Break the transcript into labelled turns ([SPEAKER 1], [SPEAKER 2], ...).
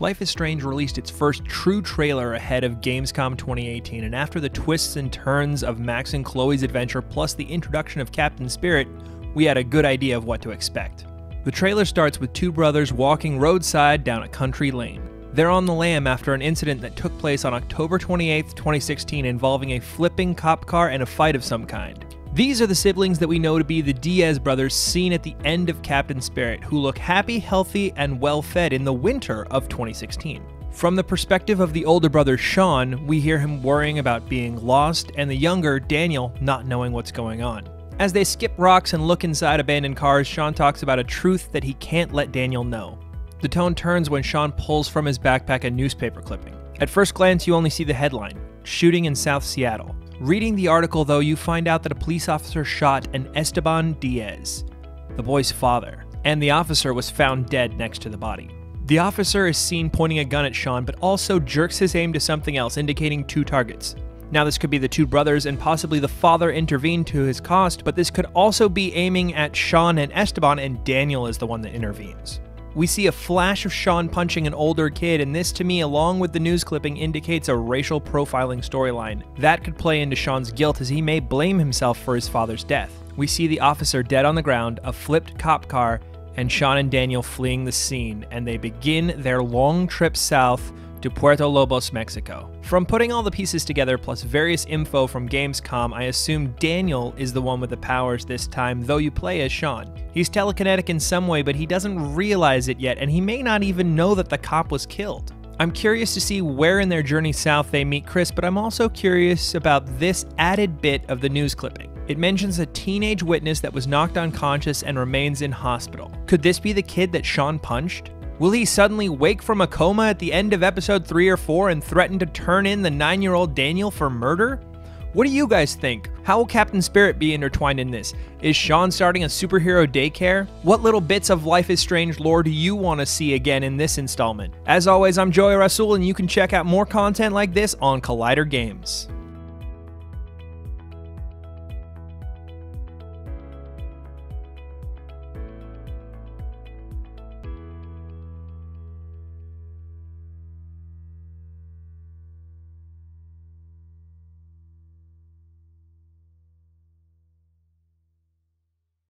[SPEAKER 1] Life is Strange released its first true trailer ahead of Gamescom 2018, and after the twists and turns of Max and Chloe's adventure plus the introduction of Captain Spirit, we had a good idea of what to expect. The trailer starts with two brothers walking roadside down a country lane. They're on the lam after an incident that took place on October 28, 2016 involving a flipping cop car and a fight of some kind. These are the siblings that we know to be the Diaz brothers seen at the end of Captain Spirit, who look happy, healthy, and well-fed in the winter of 2016. From the perspective of the older brother Sean, we hear him worrying about being lost, and the younger, Daniel, not knowing what's going on. As they skip rocks and look inside abandoned cars, Sean talks about a truth that he can't let Daniel know. The tone turns when Sean pulls from his backpack a newspaper clipping. At first glance, you only see the headline, "Shooting in South Seattle." Reading the article, though, you find out that a police officer shot an Esteban Diaz, the boy's father, and the officer was found dead next to the body. The officer is seen pointing a gun at Sean, but also jerks his aim to something else, indicating two targets. Now, this could be the two brothers, and possibly the father intervened to his cost, but this could also be aiming at Sean and Esteban, and Daniel is the one that intervenes. We see a flash of Sean punching an older kid, and this to me, along with the news clipping, indicates a racial profiling storyline. That could play into Sean's guilt as he may blame himself for his father's death. We see the officer dead on the ground, a flipped cop car, and Sean and Daniel fleeing the scene, and they begin their long trip south to Puerto Lobos, Mexico. From putting all the pieces together plus various info from Gamescom, I assume Daniel is the one with the powers this time, though you play as Sean. He's telekinetic in some way, but he doesn't realize it yet, and he may not even know that the cop was killed. I'm curious to see where in their journey south they meet Chris, but I'm also curious about this added bit of the news clipping. It mentions a teenage witness that was knocked unconscious and remains in hospital. Could this be the kid that Sean punched? Will he suddenly wake from a coma at the end of episode 3 or 4 and threaten to turn in the 9-year-old Daniel for murder? What do you guys think? How will Captain Spirit be intertwined in this? Is Sean starting a superhero daycare? What little bits of Life is Strange lore do you want to see again in this installment? As always, I'm Rassool, and you can check out more content like this on Collider Games.